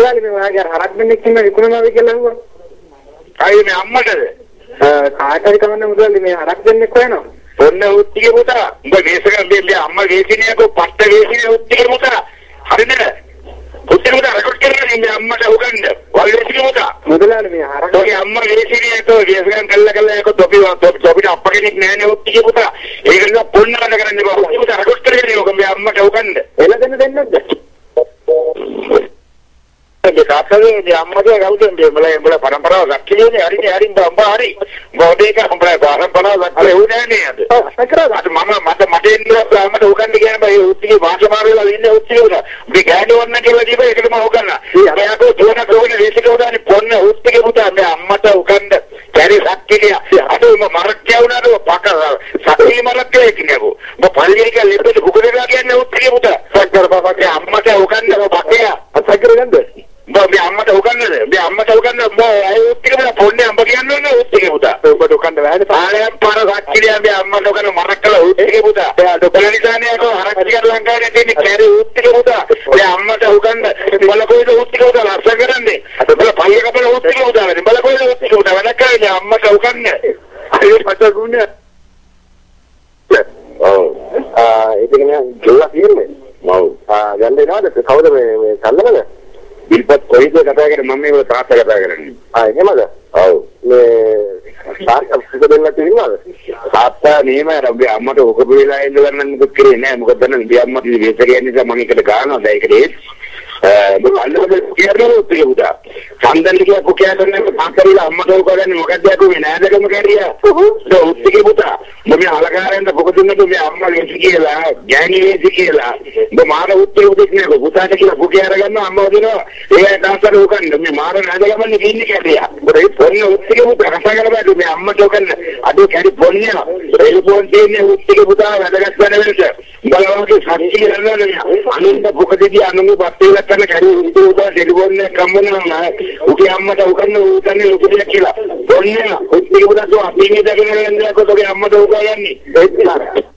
මුදලාලි මේ වාගේ හරක් දෙන්නෙක් ඉන්න විකුණනවාද කියලා අහුවා. අයියෝ මේ අම්මටද? කාටරි කමන්න මුදලාලි මේ හරක් දෙන්නෙක් හොයනවා. ඔන්න උත්තිගේ පුතා. උඹ මේසක මේ අම්මා වේසිනියකෝ පට්ට වේසිනිය උත්තිගේ පුතා. හරිද? උත්තිගේ පුතා රෙකෝඩ් කරගෙන ඉන්නේ අම්මට උගන්න. වල්වේසිනිය පුතා. මුදලාලි මේ හරක් ඔගේ අම්මා වේසිනියකෝ වේසකම් කළා යකෝ තොපිට අප්ප කෙනෙක් නෑනේ උත්තිගේ පුතා. ඒක නිසා පොන්නකට කරන්නේ බා. උත්තිගේ පුතා රෙකෝඩ් කරගෙන ඉන්නේ මේ අම්මට උගන්න. එළදෙන දෙන්නද? මේ කාටද අම්මගේ කවුද මේ පරම්පරාව ගක්කිනේ හරිනේ හරින් බම්බා හරි මොඩේක හම්බලා පරම්පරාව ගක්කේ උනේ නෑ අද අද මට ඉන්න අම්මට උගන්න කියන බයි උත්තිගේ වාසමාර වෙලා ඉන්නේ උත්තිගේ උනා මේ ගෑනි වන්න කියලා දීපේ ඒකටම උගන්න එයාකෝ දුවන දුවන වේසික උදානේ පොන්න උත්තිගේ පුතා මේ අම්මට උගන්න කැරි සක්කිලිය අද මරක් කියවුනාද පක සක්කිලි මරක් කියනකෝ ඔබ පල්ලියක ලෙපෙට බුකුදලා කියන්නේ උත්තිගේ පුතා සක්කර බබගේ අම්මට උගන්න ඔබ පකේ අසක්කර ගන්නද මේ අම්මට උගන්නද මේ අම්මට උගන්න අය උත්තිගේ පුතා පොන්නේ අම්බ කියන්නේ නේ උත්තිගේ පුතා ඔබට උගන්න බෑනේ පාලයක් පාර සක්කිලිය මේ අම්මට උගන්න මරක් කළා උත්තිගේ පුතා එයා ඩොබලනිසානේ අර හරක් ලංකාවේ තියෙන කැරි උත්තිගේ පුතා මේ අම්මට උගන්න බලකොයිද උත්තිගේ පුතා ලස්ස කරන්නේ බල පල්ලිය කපල උත්තිගේ පුතා වෙන්නේ බලකොයිද උත්තිගේ පුතා වැඩ කරන්නේ අම්මට උගන්න අය මට ගුණ ඒක නේ ගෙවලා තියෙන්නේ මව් ගන්නේ නේද කවුද මේ සල්ලමද ඉල්පත් කොයිද කතා කරන්නේ මම මේක තාත්තා කතා කරන්නේ එහෙමද ඔව් මේ සාර්ථක දෙන්න තියෙනවද තාත්තා නේම රබ්බේ අම්මට ඔකපු වෙලා ඉන්න ගන්න මොකද කරේ නෑ මොකද දන්න මේ අම්මට වේස කියන්නේ නිසා මම එකට ගන්නවා ඒකට අල්ලවල කියනවා උත්තිගේ පුතා සම්දන් කියපු කියනවා මාකරිලා අම්මට උක ගන්නේ මොකද යකෝ මේ නෑදකම කැරියා උත්තිගේ පුතා මම අලකාරෙන්ද පොකදුන්නද මේ අම්මා වේසි කියලා ගෑණි වේසි කියලා ඔබ මාර උත්තිගේ පුතෙක් නේ පුතාට කියලා පුකේ අරගන්න අම්මව දෙනවා ඒ දාසර උකන්න මේ මාර නෑදකමන්නේ ඉන්නේ කැරියා ඒ පොන්න උත්තිගේ පුතා කතා කරලා මේ අම්මට උකන්න අද කැරි පොන්නේ ටෙලිෆෝන් තියෙන්නේ උත්තිගේ පුතා වැඩගත් වෙන වෙලට බලවාගේ සත්‍ය කරනවා අනුන්ට පොකදෙදී අනුන්ගේ පත්තේලක් කරන කැරි උත්තිගේ ටෙලිෆෝන් එක කම්බුනා උගේ අම්මට උකන්න උතන්නේ ලොකුදියක් කියලා පොන්නේ උත්තිගේ පුතා તો අපිනේ දගෙන යන්නේ කොටගේ අම්මට උකයන්නේ ඒක